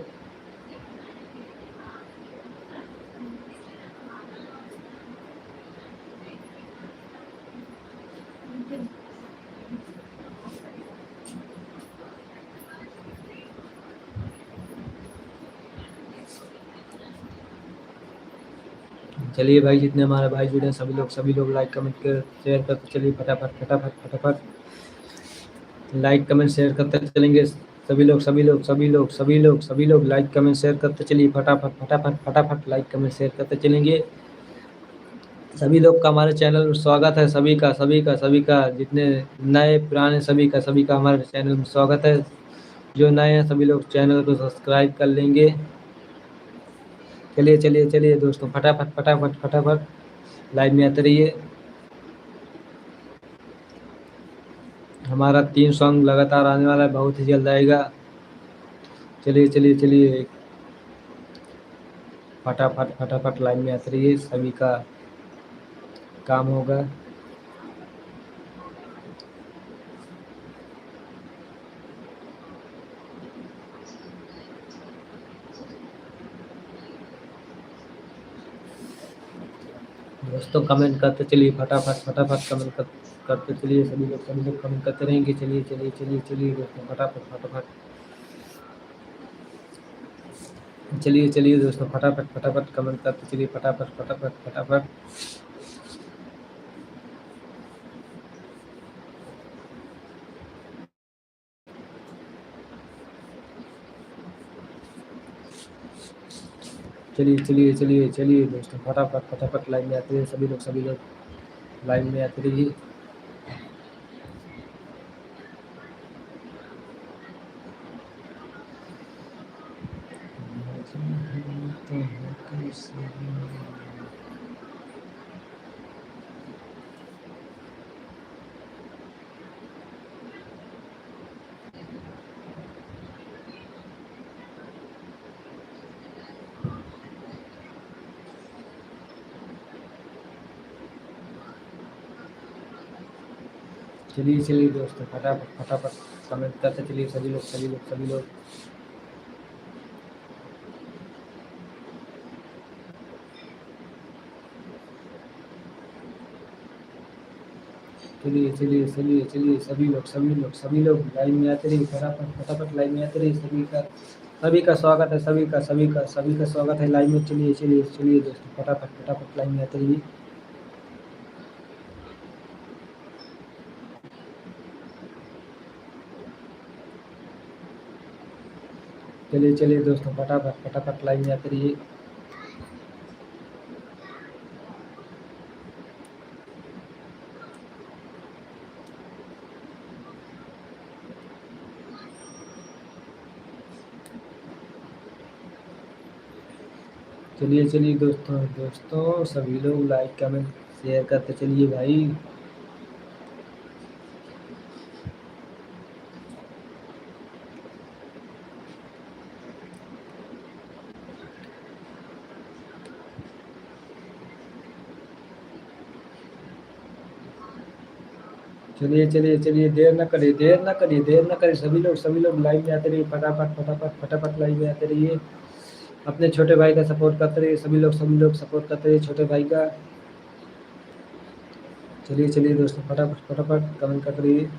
चलिए भाई, जितने हमारे भाई जुड़े हैं सभी लोग लाइक कमेंट कर शेयर करते चलिए, फटाफट फटाफट फटाफट लाइक कमेंट शेयर करते चलेंगे। सभी लोग लाइक कमेंट शेयर करते चलिए, फटाफट फटाफट फटाफट लाइक कमेंट शेयर करते चलेंगे। सभी लोग का हमारे चैनल में स्वागत है, सभी का जितने नए पुराने सभी का हमारे चैनल में स्वागत है। जो नए हैं सभी लोग चैनल को सब्सक्राइब कर लेंगे। चलिए चलिए चलिए दोस्तों, फटाफट फटाफट फटाफट लाइव में आते रहिए। हमारा 3 सॉन्ग लगातार आने वाला है, बहुत ही जल्द आएगा। चलिए चलिए चलिए, फटाफट फटाफट लाइन में आते रहिए, सभी का काम होगा। दोस्तों कमेंट करते चलिए, फटाफट फटाफट कमेंट करते चलिए, सभी लोग कमेंट करते रहेंगे। चलिए चलिए चलिए चलिए दोस्तों, फटाफट फटाफट चलिए चलिए दोस्तों, फटाफट फटाफट कमेंट करते चलिए, फटाफट फटाफट फटाफट। चलिए चलिए चलिए चलिए दोस्तों, फटाफट फटाफट लाइन में आते रहिए, सभी लोग लाइन में आते रहिए। चलिए चलिए दोस्तों, फटाफट फटाफट कमेंट करते चलिए, सभी लोग। चलिए चलिए चलिए चलिए, सभी लोग लाइन में आते रहिए, फटाफट फटाफट लाइन में आते रहिए। सभी का स्वागत है, सभी का स्वागत है लाइन में। चलिए चलिए चलिए दोस्तों, फटाफट फटाफट लाइन में आते रहिए। चलिए चलिए दोस्तों, फटाफट फटाफट लाइन में आते रहिए। चलिए चलिए दोस्तों सभी लोग लाइक कमेंट शेयर करते चलिए भाई। चलिए चलिए चलिए, देर न करिए, सभी लोग लाइन में आते रहिए, फटाफट फटाफट फटाफट लाइन में आते रहिए। अपने छोटे भाई का सपोर्ट करते रहिए, सभी लोग सपोर्ट करते रहिए छोटे भाई का। चलिए चलिए दोस्तों, फटाफट फटाफट कमेंट करते रहिए।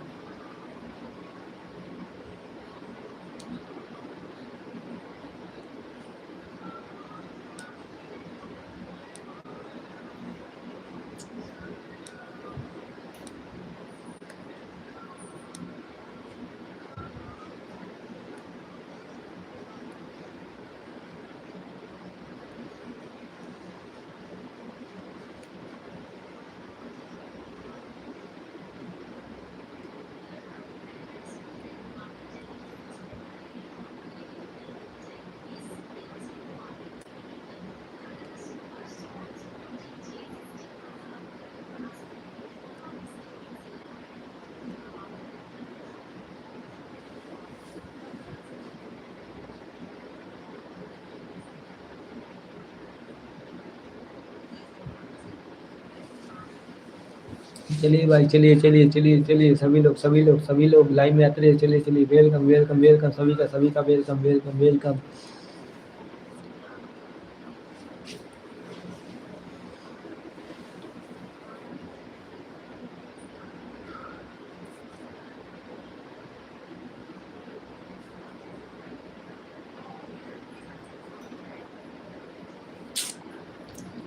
चलिए भाई, चलिए चलिए चलिए चलिए, सभी लोग लाइन में आते रहिए। चलिए चलिए, वेलकम वेलकम वेलकम सभी का वेलकम वेलकम वेलकम।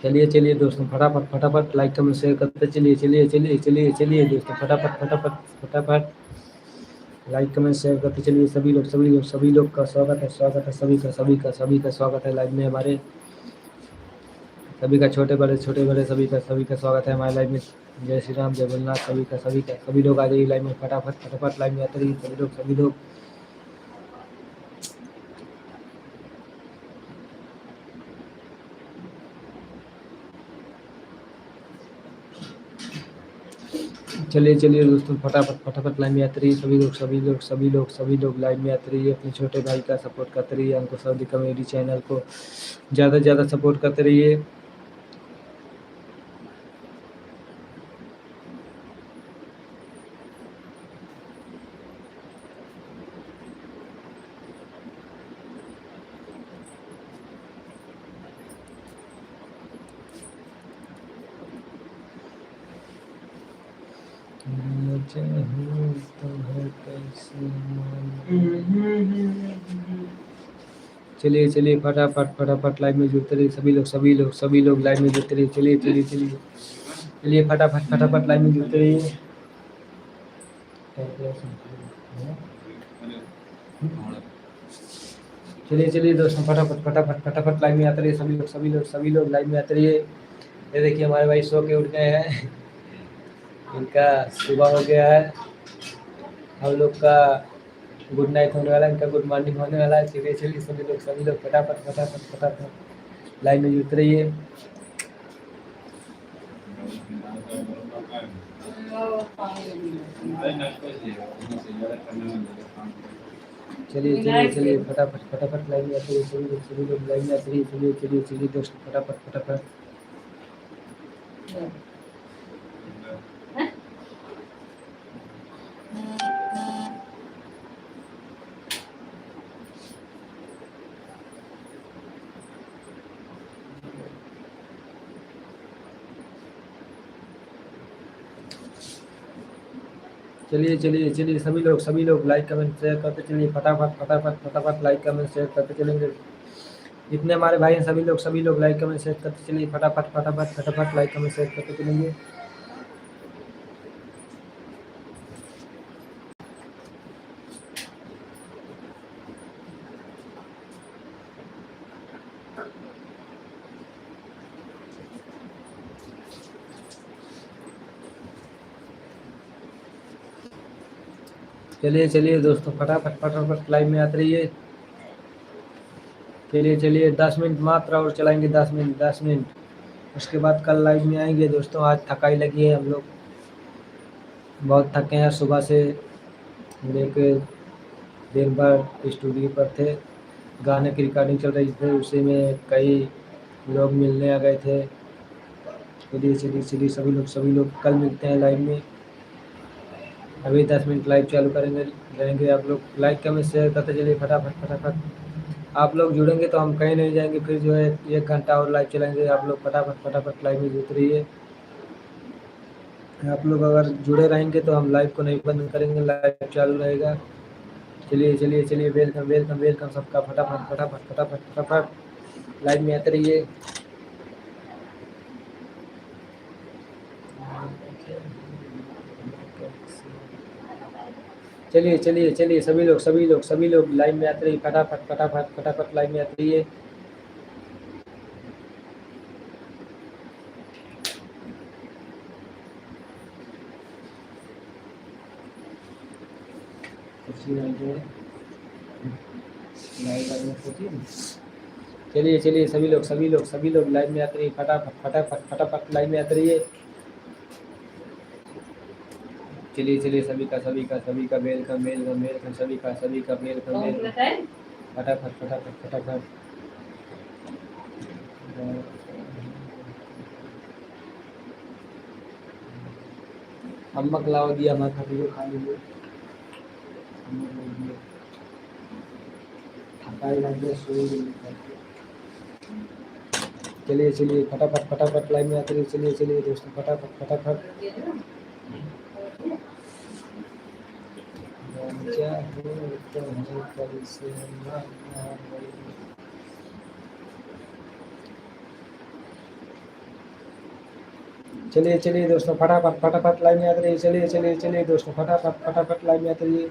चलिए चलिए दोस्तों, फटाफट फटाफट लाइक कमेंट शेयर करते चलिए। चलिए चलिए चलिए चलिए दोस्तों, फटाफट फटाफट फटाफट लाइक कमेंट शेयर करते चलिए। सभी लोग का स्वागत है सभी का स्वागत है लाइव में हमारे। सभी का छोटे बड़े सभी का स्वागत है हमारे लाइव में। जय श्री राम, जय भोलेनाथ। सभी लोग आ जाइए लाइव में, फटाफट फटाफट लाइव में आते रहिए सभी लोग। चलिए चलिए दोस्तों, फटाफट फटाफट लाइन में आते रहिए सभी लोग लाइन में आते रहिए। अपने छोटे भाई का सपोर्ट करते रहिए, हमको सऊदी कॉमेडी चैनल को ज़्यादा से ज़्यादा सपोर्ट करते रहिए। चलिए चलिए, फटाफट फटाफट लाइव में जुड़ते रहिए सभी लोग लाइव में जुड़ते रहिए। चलिए चलिए चलिए चलिए, फटाफट फटाफट लाइव में जुड़ते रहिए। चलिए चलिए दोस्तों, फटाफट फटाफट फटाफट लाइव में आते रहिए सभी लोग लाइव में आते रहिए। ये देखिए हमारे भाई सो के उठ गए हैं, इनका सुबह हो गया है। हम लोग का गुड नाइट होने वाला है, इनका गुड मॉर्निंग होने वाला है। चलिए चलिए सभी लोग फटाफट फटाफट फटाफट लाइन में जुड़ते रहिए। चलिए चलिए चलिए, फटाफट फटाफट लाइन में आते रहिए सभी लोग लाइन में आते रहिए। चलिए चलिए चलिए दोस्तों, फटाफट फटाफट। चलिए चलिए चलिए, सभी लोग लाइक कमेंट शेयर करते चलिए। फटाफट फटाफट फटाफट लाइक कमेंट शेयर करते चलेंगे। जितने हमारे भाई हैं सभी लोग लाइक कमेंट शेयर करते चलिए। फटाफट फटाफट फटाफट लाइक कमेंट शेयर करते चलेंगे। चलिए चलिए दोस्तों, फटाफट फटाफट लाइव में आते रहिए। चलिए चलिए, 10 मिनट मात्र और चलाएंगे, 10 मिनट। उसके बाद कल लाइव में आएंगे दोस्तों। आज थकाई लगी है, हम लोग बहुत थके हैं। सुबह से लेके दिन भर स्टूडियो पर थे, गाने की रिकॉर्डिंग चल रही थी, उसी में कई लोग मिलने आ गए थे। चलिए चलिए चलिए, सभी लोग कल मिलते हैं लाइव में। अभी 10 मिनट लाइव चालू करेंगे रहेंगे। आप लोग लाइक कमेंट शेयर करते चलिए फटाफट फटाफट। आप लोग जुड़ेंगे तो हम कहीं नहीं जाएंगे, फिर जो है 1 घंटा और लाइव चलेंगे। आप लोग फटाफट फटाफट लाइव में जुड़ रहिए। आप लोग अगर जुड़े रहेंगे तो हम लाइव को नहीं बंद करेंगे, लाइव चालू रहेगा। चलिए चलिए चलिए, वेलकम वेलकम वेलकम सबका। फटाफट फटाफट फटाफट फटाफट लाइव में आते रहिए। चलिए चलिए चलिए, सभी लोग लाइव में आते रहिए। फटाफट फटाफट फटाफट लाइव में आते रहिए। चलिए चलिए, सभी लोग लाइव में आते रहिए। फटाफट फटाफट फटाफट लाइव में आते रहिए। चलिए चलिए, सभी का वेलकम वेलकम वेलकम सभी का वेलकम वेलकम। फटाफट फटाफट फटाफट। अम्मा खिलाओ दिया हमारे खा लीजिए खा लीजिए। थकाई लग गया सो ही नहीं। चलिए चलिए फटाफट फटाफट लाइन में आते रहिए। चलिए चलिए दोस्तों फटाफट फटाफट। राजा हो तो है कैसे मनाई। चलिए चलिए दोस्तों फटाफट फटाफट लाइन में आते रहिए। चलिए चलिए चलिए दोस्तों फटाफट फटाफट लाइन में आते रहिए।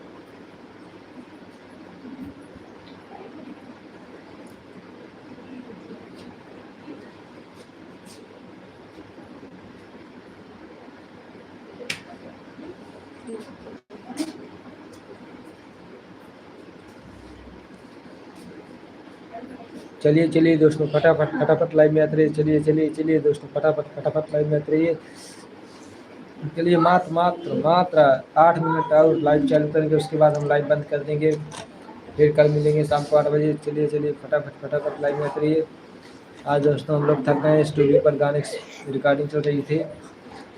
चलिए चलिए दोस्तों फटाफट फटाफट लाइन में आते रहिए। चलिए चलिए चलिए दोस्तों फटाफट फटाफट लाइन में आते रहिए। चलिए मात्र मात्र मात्र 8 मिनट और लाइव चालू करेंगे, उसके बाद हम लाइव बंद कर देंगे। फिर कल मिलेंगे शाम को 8 बजे। चलिए चलिए फटाफट फटाफट लाइव में आते रहिए। आज दोस्तों हम लोग थक गए, स्टूडियो पर गाने की रिकॉर्डिंग चल रही थी,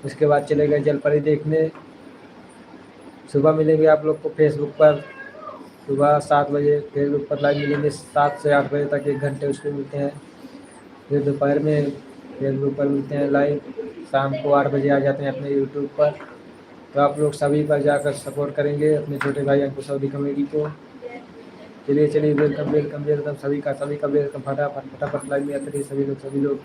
उसके बाद चले गए जलपरी देखने। सुबह मिलेंगे आप लोग को फेसबुक पर, सुबह 7 बजे फेसबुक पर लाइव मिलेंगे। 7 से 8 बजे तक 1 घंटे उस पर मिलते हैं। फिर दोपहर में फेसबुक पर मिलते हैं लाइव। शाम को 8 बजे आ जाते हैं अपने यूट्यूब पर। तो आप लोग सभी पर जाकर सपोर्ट करेंगे अपने छोटे भाई अंकुश अवधी कॉमेडी को। चलिए चलिए वेलकम वेलकम वेलकम सभी का वेलकम। फटाफट फटाफट लाइव में आते रहिए सभी लोग।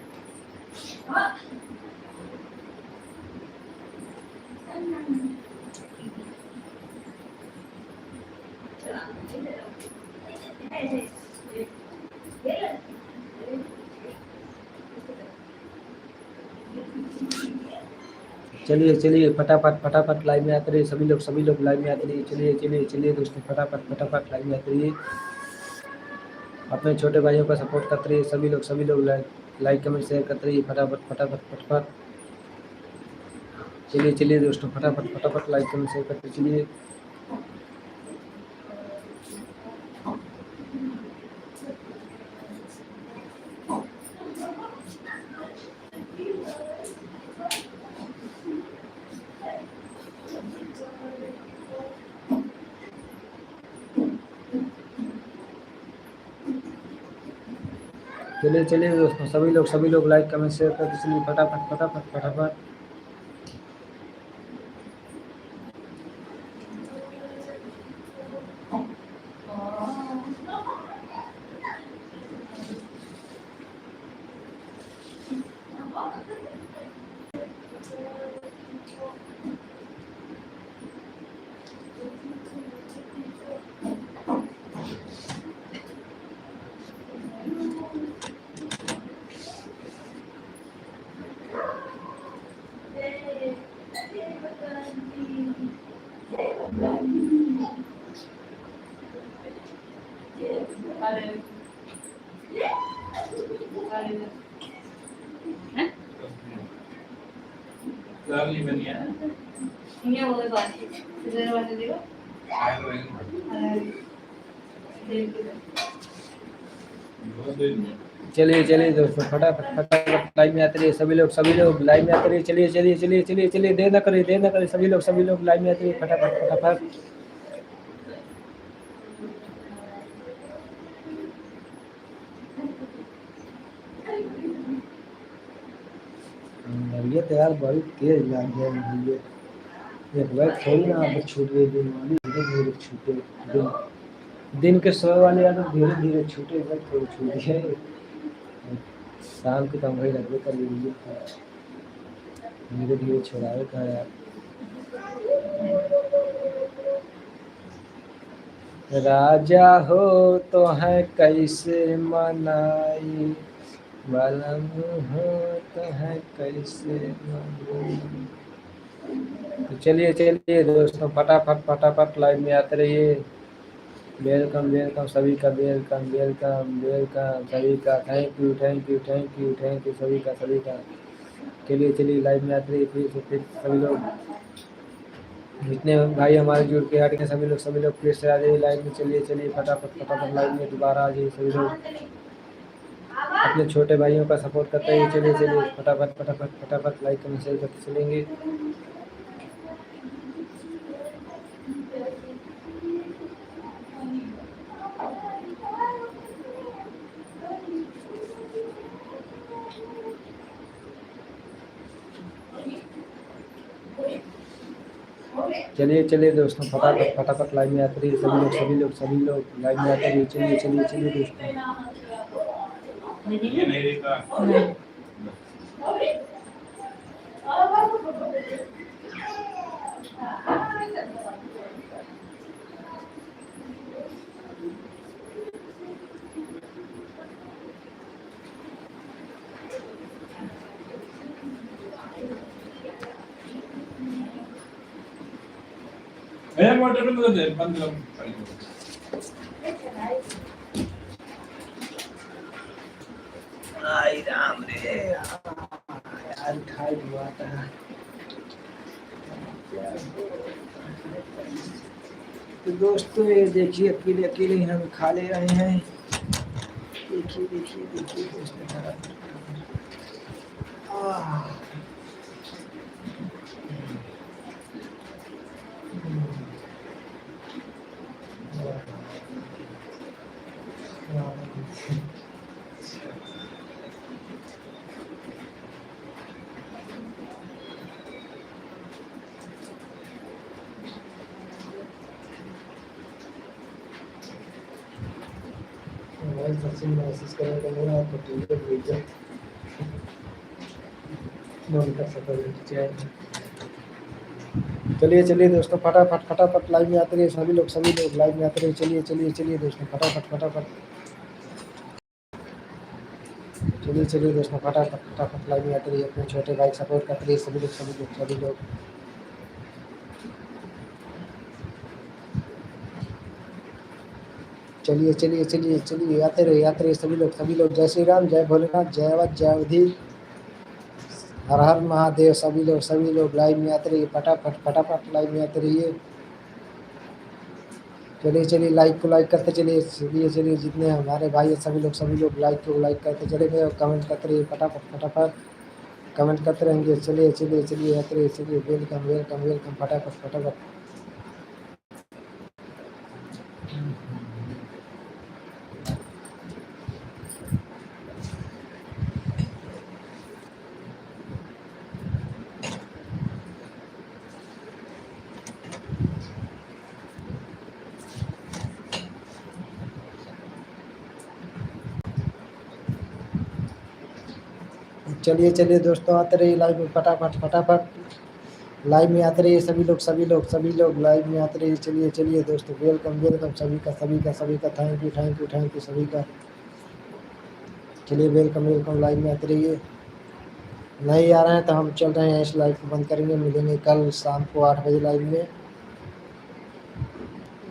चलिए चलिए फटाफट फटाफट लाइव में आते रहिए सभी लोग लाइव में आते रहिए। चलिए चलिए चलिए दोस्तों फटाफट फटाफट लाइव में आते रहिए। अपने छोटे भाइयों का सपोर्ट करते रहिए सभी लोग लाइक कमेंट शेयर करते रहिए। फटाफट फटाफट फटाफट। चलिए चलिए दोस्तों फटाफट फटाफट लाइक कमेंट शेयर करते चलिए। चलिए चलिए दोस्तों सभी लोग लाइक कमेंट शेयर करते चलिए। फटाफट फटाफट फटाफट। चलिए चलिए दोस्तों फटाफट फटाफट लाइव में आते रहिए सभी लोग लाइव में आते रहिए। चलिए चलिए चलिए चलिए चलिए देर न करिए सभी लोग लाइव में आते रहिए। फटाफट फटाफट। ये तो यार बड़ी तेज लग गया मुझे। एक बार थोड़ी ना आप छूट गई दिन वाली, धीरे धीरे छूटे। दिन के 100 वाले यार धीरे धीरे छूटे, एक बार थोड़ी छूट गए। शाम की तमगई लगभग कर लीजिए, धीरे धीरे छुड़ाए का यार। राजा हो तो है कैसे मनाई, बलम हो तो है कैसे मनाई। तो चलिए चलिए दोस्तों फटाफट फटाफट लाइव में आते रहिए। वेलकम वेलकम सभी का वेलकम वेलकम वेलकम सभी का। Thank you thank you thank you thank you सभी का। चलिए चलिए लाइव में आते रहिए फिर सभी लोग, जितने भाई हमारे जुड़ के हट गए सभी लोग फिर से आ जाइए लाइव में। चलिए चलिए फटाफट फटाफट लाइव में दोबारा आ जाइए सभी लोग। अपने छोटे भाइयों का सपोर्ट करते हुए चलिए चलिए फटाफट फटाफट फटाफट लाइक कमेंट शेयर करते चलेंगे। चलिए चलिए दोस्तों, फटाफट फटाफट लाइव में आते रहिए सभी लोग लाइव में आते रहिए। चलिए चलिए चलिए दोस्तों। ये नहीं देखा। मोटर में दे बंद करो। आई राम रे यार, खाई हुआ था। तो दोस्तों ये देखिए, अकेले अकेले ही हम खा ले रहे हैं। देखिए देखिए देखिए दोस्तों। मैसेज करेंगे नहीं आपको, ठीक है भेज चलिए चलिए दोस्तों, फटाफट फटाफट लाइव में आते रहिए सभी लोग लाइव में आते रहिए। चलिए चलिए चलिए दोस्तों, फटाफट फटाफट चलिए चलिए दोस्तों, फटाफट फटाफट लाइव में आते रहिए। अपने छोटे भाई सपोर्ट करते रहिए सभी लोग। चलिए चलिए चलिए चलिए, आते रहिए सभी लोग। जय श्री राम, जय भोलेनाथ, जय अवध, जय अवधि, हर हर महादेव। सभी लोग लाइव में आते रहिए। फटाफट फटाफट लाइव में आते रहिए। चलिए चलिए, लाइक को लाइक करते चलिए। चलिए जितने हमारे भाई हैं सभी लोग लाइक को लाइक करते चले गए और कमेंट करते रहिए। फटाफट फटाफट कमेंट करते रहेंगे। चलिए चलिए चलिए, आते रहिए। चलिए वेलकम वेलकम वेलकम, फटाफट फटाफट। चलिए चलिए दोस्तों, आते रहिए लाइव में। फटाफट फटाफट लाइव में आते रहिए सभी लोग लाइव में आते रहिए। चलिए चलिए दोस्तों, वेलकम वेलकम सभी का। थैंक यू सभी का। चलिए वेलकम वेलकम, लाइव में आते रहिए। नहीं आ रहे हैं तो हम चल रहे हैं, इस लाइव को बंद करेंगे। मिलेंगे कल शाम को 8 बजे लाइव में।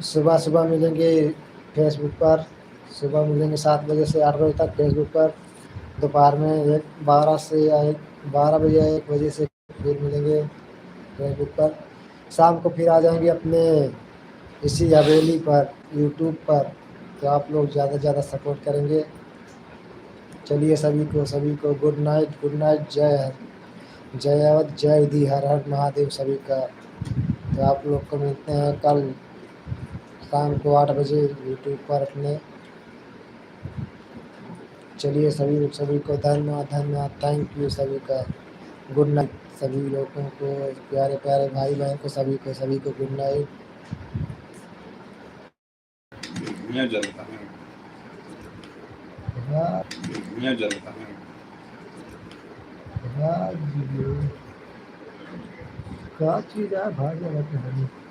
सुबह मिलेंगे फेसबुक पर। सुबह मिलेंगे 7 बजे से 8 बजे तक फेसबुक पर। दोपहर में 12 बजे या 1 बजे से फिर मिलेंगे फेसबुक पर। शाम को फिर आ जाएंगे अपने इसी हवेली पर, यूट्यूब पर। तो आप लोग ज़्यादा से ज़्यादा सपोर्ट करेंगे। चलिए सभी को गुड नाइट। जय अवध, जय विधि, हर हर महादेव सभी का। तो आप लोग को मिलते हैं कल शाम को 8 बजे यूट्यूब पर अपने। चलिए सभी को धन्यवाद। थैंक यू सभी का। गुड नाइट सभी लोगों को, प्यारे प्यारे भाई बहन को, सभी को गुड नाइट। मैं जलता हूँ। क्या चीज़ है भाई।